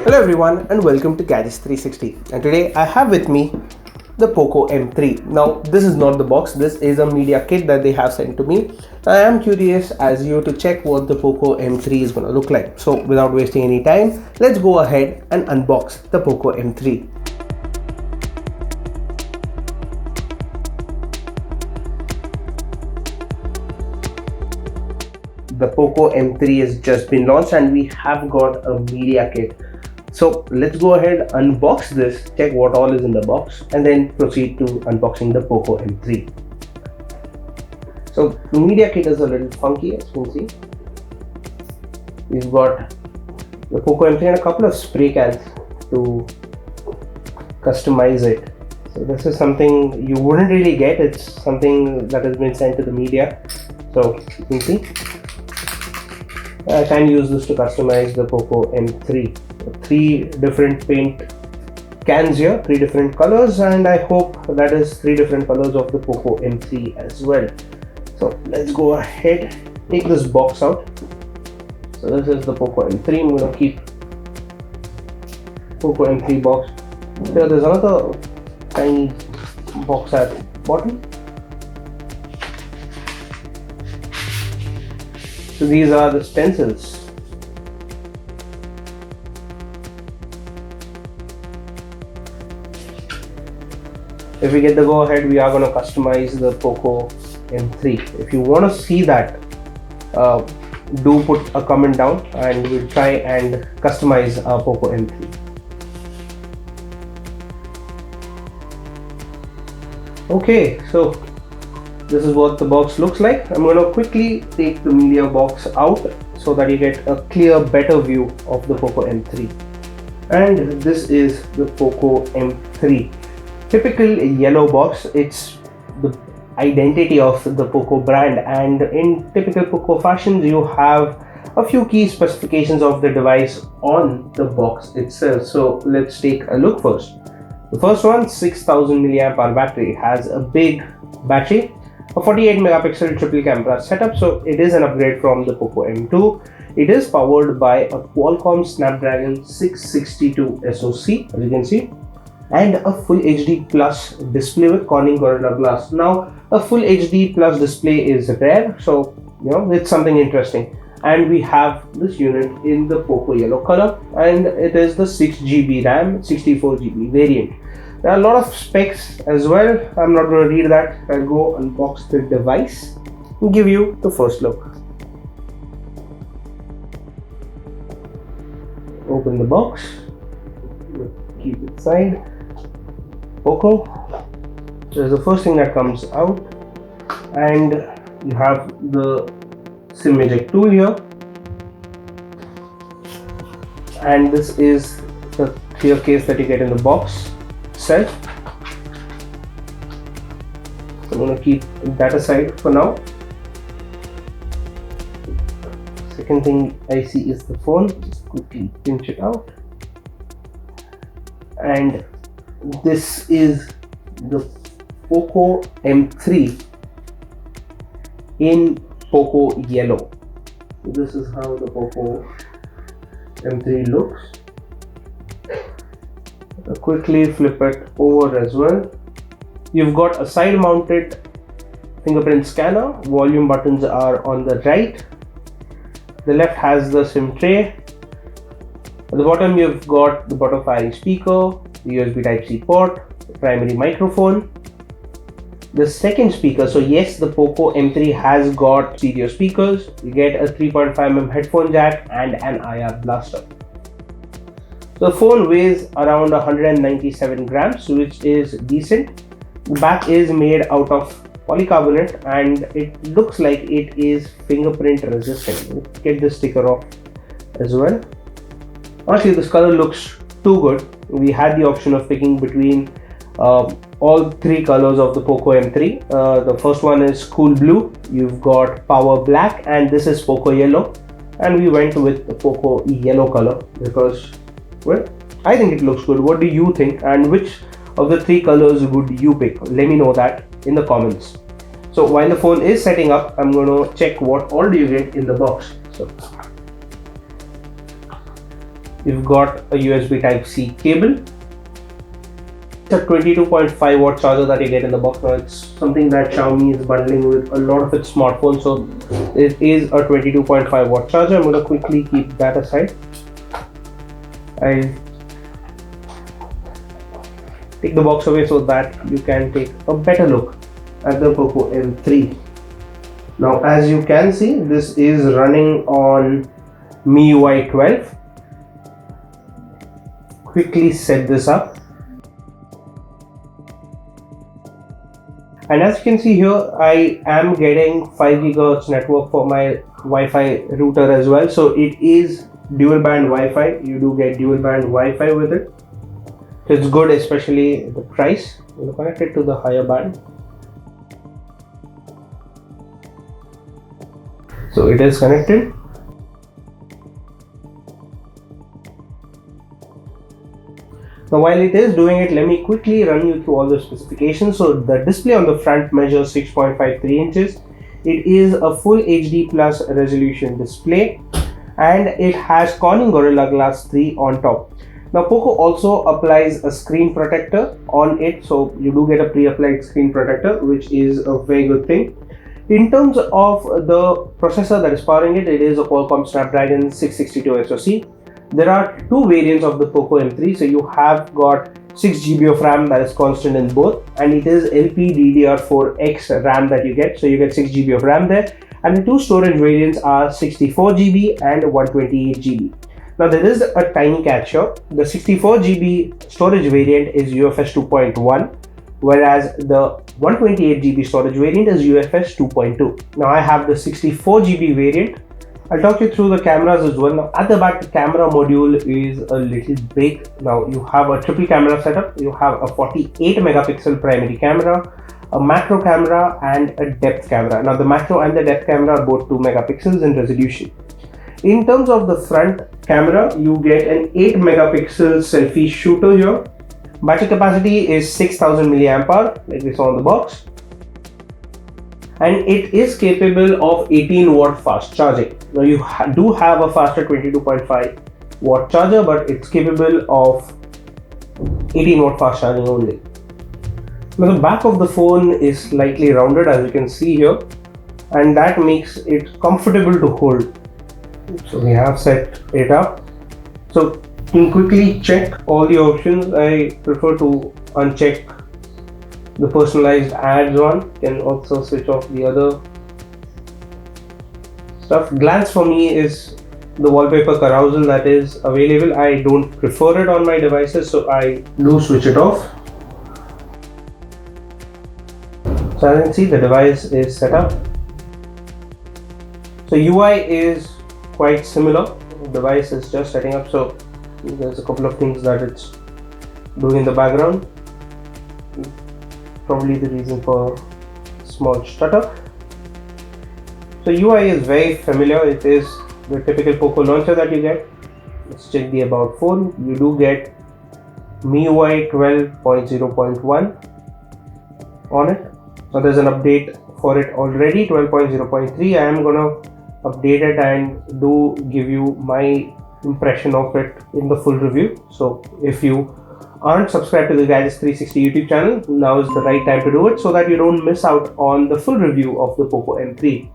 Hello everyone and welcome to Gadgets 360, and today I have with me the Poco M3. Now this is not the box, this is a media kit that they have sent to me. I am curious as you to check what the Poco M3 is going to look like. So without wasting any time, let's go ahead and unbox the Poco M3. The Poco M3 has just been launched and we have got a media kit. So let's go ahead, unbox this, check what all is in the box, and then proceed to unboxing the Poco M3. So the media kit is a little funky, as you can see. We've got the Poco M3 and a couple of spray cans to customize it. So this is something you wouldn't really get, it's something that has been sent to the media. So you can see, I can use this to customize the Poco M3. 3 different paint cans here, 3 different colors, and I hope that is 3 different colors of the Poco M3 as well. So let's go ahead, take this box out. So this is the Poco M3. I'm going to keep Poco M3 box. Here there's another tiny box at the bottom. So these are the stencils. If we get the go ahead, we are going to customize the Poco M3. If you want to see that, do put a comment down and we'll try and customize our Poco M3. Okay, so this is what the box looks like. I'm going to quickly take the media box out so that you get a clear, better view of the Poco M3. And this is the Poco M3. Typical yellow box, it's the identity of the Poco brand, and in typical Poco fashion you have a few key specifications of the device on the box itself. So let's take a look first. The first one, 6000 mAh battery, has a big battery, a 48 megapixel triple camera setup, so it is an upgrade from the Poco M2. It is powered by a Qualcomm Snapdragon 662 SoC, as you can see, and a full HD plus display with Corning Gorilla Glass. Now a full HD plus display is rare, so it's something interesting. And we have this unit in the Poco yellow color, and it is the 6GB RAM 64GB variant. There are a lot of specs as well. I'm not going to read that. I'll go unbox the device and give you the first look. Open the box, keep it inside. Poco, so the first thing that comes out, and you have the SIM eject tool here, and this is the clear case that you get in the box itself. I'm going to keep that aside for now. Second thing I see is the phone. Just quickly pinch it out, and this is the Poco M3 in Poco yellow. So this is how the Poco M3 looks. I'll quickly flip it over as well. You've got a side mounted fingerprint scanner. Volume buttons are on the right. The left has the SIM tray. At the bottom you've got the bottom firing speaker, the USB Type-C port, the primary microphone, the second speaker. So yes, the Poco M3 has got stereo speakers. You get a 3.5mm headphone jack and an IR blaster. The phone weighs around 197 grams, which is decent. The back is made out of polycarbonate and it looks like it is fingerprint resistant. Let's get the sticker off as well. Honestly, this color looks too good. We had the option of picking between all 3 colors of the Poco M3. The first one is cool blue, you've got power black, and this is Poco yellow, and we went with the Poco yellow color because, well, I think it looks good. What do you think, and which of the 3 colors would you pick? Let me know that in the comments. So while the phone is setting up, I'm going to check what all do you get in the box. So You've got a USB Type-C cable. It's a 22.5 watt charger that you get in the box. Now it's something that Xiaomi is bundling with a lot of its smartphones, so it is a 22.5 watt charger. I'm going to quickly keep that aside. I'll take the box away so that you can take a better look at the Poco M3. Now as you can see, this is running on MIUI 12. Quickly set this up. And as you can see here, I am getting 5 GHz network for my Wi-Fi router as well. So it is dual band Wi-Fi. You do get dual band Wi-Fi with it. So it's good, especially the price. We'll connect it to the higher band. So it is connected. Now while it is doing it, let me quickly run you through all the specifications. So the display on the front measures 6.53 inches. It is a full HD plus resolution display, and it has Corning Gorilla Glass 3 on top. Now Poco also applies a screen protector on it, so you do get a pre-applied screen protector, which is a very good thing. In terms of the processor that is powering it, it is a Qualcomm Snapdragon 662 SoC. There are two variants of the Poco M3, so you have got 6 GB of RAM that is constant in both, and it is LPDDR4X RAM that you get, so you get 6 GB of RAM there, and the two storage variants are 64 GB and 128 GB. Now there is a tiny catch here. The 64 GB storage variant is UFS 2.1, whereas the 128 GB storage variant is UFS 2.2. Now I have the 64 GB variant. I'll talk you through the cameras as well. Now at the back, the camera module is a little big. Now you have a triple camera setup. You have a 48 megapixel primary camera, a macro camera, and a depth camera. Now the macro and the depth camera are both 2 megapixels in resolution. In terms of the front camera, you get an 8 megapixel selfie shooter here. Battery capacity is 6000 mAh, like we saw on the box. And it is capable of 18 watt fast charging. Now you do have a faster 22.5 watt charger, but it's capable of 18 watt fast charging only. Now the back of the phone is slightly rounded, as you can see here, and that makes it comfortable to hold. So we have set it up. So you can quickly check all the options. I prefer to uncheck the personalized ads one. Can also switch off the other stuff. Glance for me is the wallpaper carousel that is available. I don't prefer it on my devices, so I do switch it off. So as you can see, the device is set up. So UI is quite similar. The device is just setting up, so there's a couple of things that it's doing in the background. Probably the reason for small stutter. So UI is very familiar. It is the typical Poco launcher that you get. Let's check the about phone. You do get MIUI 12.0.1 on it. Now there's an update for it already, 12.0.3. I am gonna update it and do give you my impression of it in the full review. So if you aren't subscribed to the Gadgets 360 YouTube channel, now is the right time to do it so that you don't miss out on the full review of the Poco M3.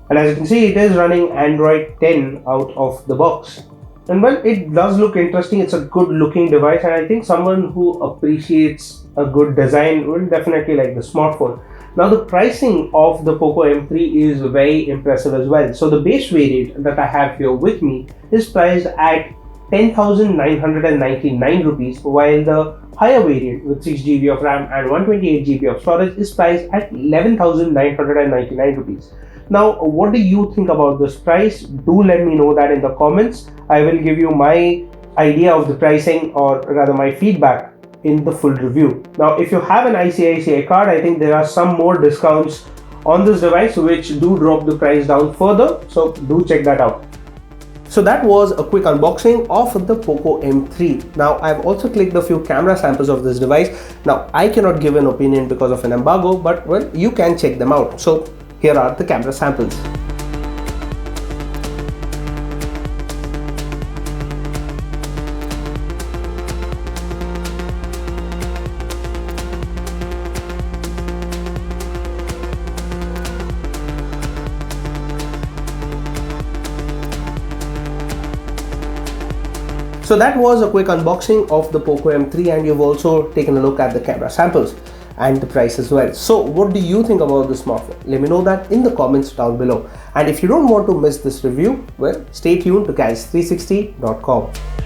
And as you can see, it is running Android 10 out of the box. And well, it does look interesting. It's a good looking device, and I think someone who appreciates a good design will definitely like the smartphone. Now the pricing of the Poco M3 is very impressive as well. So the base variant that I have here with me is priced at 10,999 rupees, while the higher variant with 6 GB of RAM and 128 GB of storage is priced at 11,999 rupees. Now, what do you think about this price? Do let me know that in the comments. I will give you my idea of the pricing, or rather my feedback, in the full review. Now, if you have an ICICI card, I think there are some more discounts on this device which do drop the price down further. So do check that out. So that was a quick unboxing of the Poco M3. Now I've also clicked a few camera samples of this device. Now I cannot give an opinion because of an embargo, but well, you can check them out. So here are the camera samples. So that was a quick unboxing of the Poco M3, and you've also taken a look at the camera samples and the price as well. So what do you think about this smartphone? Let me know that in the comments down below. And if you don't want to miss this review, well, stay tuned to Kaz360.com.